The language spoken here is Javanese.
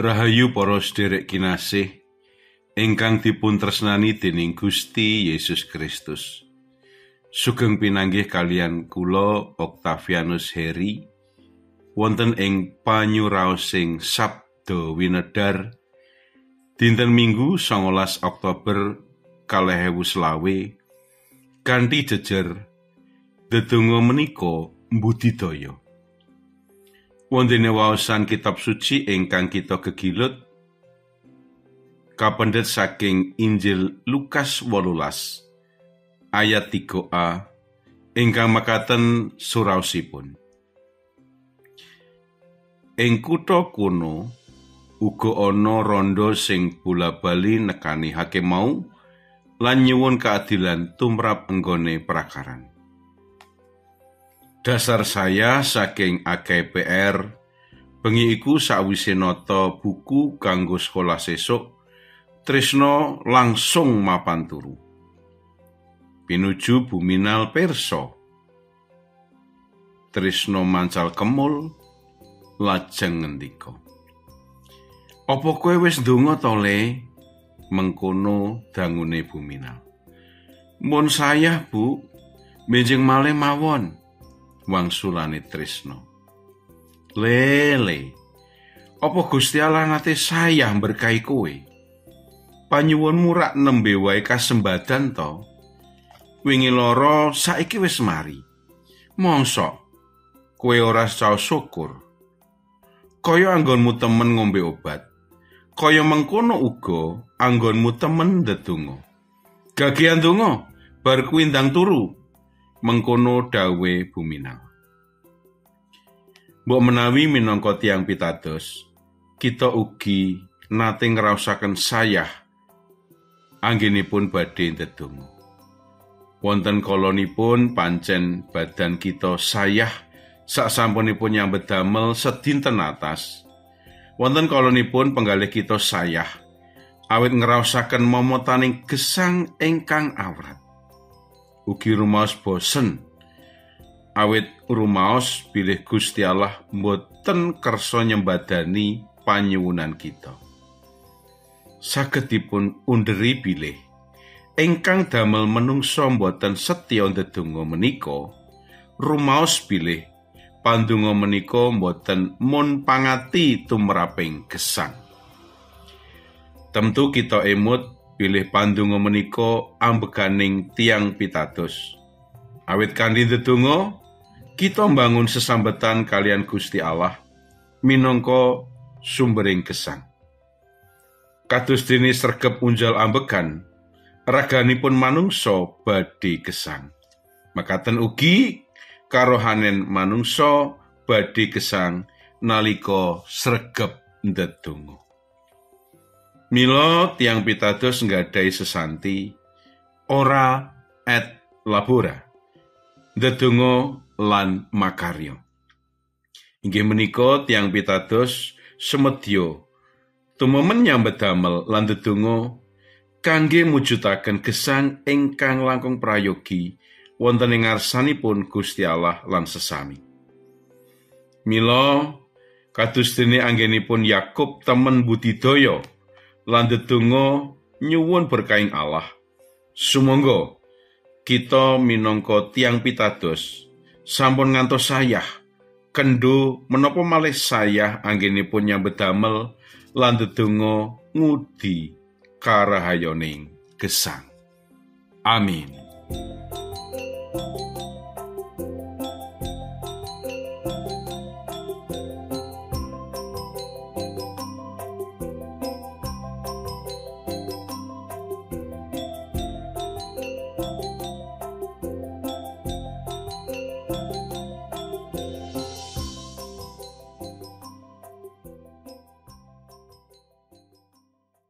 Rahayu para sedherek kinasih ingkang dipun tresnani dening Gusti Yesus Kristus. Sugeng pinanggih kalian kula Octavianus Heri wonten ing panyuraosing Sabda Winedar dinten Minggu 19 Oktober 2020 kanthi jejer dedonga menika mbudidaya. Wondene waosan kitab suci ingkang kita gegilut kapendhet saking Injil Lukas 18 ayat 3a ingkang makaten suraosipun. Ing kutha kuno uga ana randha sing bola-bali nekani hakim mau lan nyuwun keadilan tumrap enggone prakaran. Dasar saya saking akeh PR bengi iku sawise nata buku kanggo sekolah sesuk, tresna langsung mapan turu. Pinuju buminal perso. Tresna mancal kemul lajeng ngendika. Apa kowe wis ndonga to, Le? Mengkono dangune buminal. Mun saya, Bu, benjing malih mawon. Wangsulane tresna. Lele, apa Gusti Allah nate sayah berkahi kowe? Panyuwunmu rak nembe wae kasembadan to. Wingi lara saiki wis mari. Mongso kowe ora saos syukur. Kaya anggonmu temen ngombe obat. Kaya mengkono uga anggonmu temen ndedonga. Gagihan donga bar kuwi ndang turu. Mengkono dawe buminal. Mbok menawi minangka tiyang pitados, kita ugi nate ngraosaken sayah anggenipun badhe ndedonga. Wonten kalonipun pancen badan kita sayah saksampunipun nyambet damel sedinten atas. Wonten kalonipun penggalih kita sayah awit ngraosaken momotaning gesang ingkang awrat. Ugi rumaos bosen awit rumaos bilih Gusti Allah mboten kersa nyembadani panyuwunan kita. Saged dipun underi bilih ingkang damel menungsa mboten setya ndedonga menika rumaos bilih pandonga menika mboten mun pangati tumraping gesang. Tentu kita emut bilih pandonga menika ambeganing tiyang pitados. Awit kanthi ndedonga kita mbangun sesambetan kalian Gusti Allah minangka sumbering gesang. Kados dene sregep unjal ambegan, raganipun manungsa badhe gesang. Makaten ugi karohanen manungsa badhe gesang nalika sregep ndedonga. Mila tiyang pitados nggadhahi sesanti ora et labora, ndedonga lan makarya. Inggih menika tiyang pitados sumedya tumemen nyambet damel lan ndedonga kangge mujudaken gesang ingkang langkung prayogi wonten ing ngarsanipun Gusti Allah lan sesami. Mila kados dene anggenipun Yakub temen budidaya lan ndedonga nyuwun berkahing Allah. Sumangga kita minangka tiyang pitados sampun ngantos sayah kendho menapa malih sayah anggenipun nyambet damel lan ndedonga ngudi karahayoning gesang. Amin.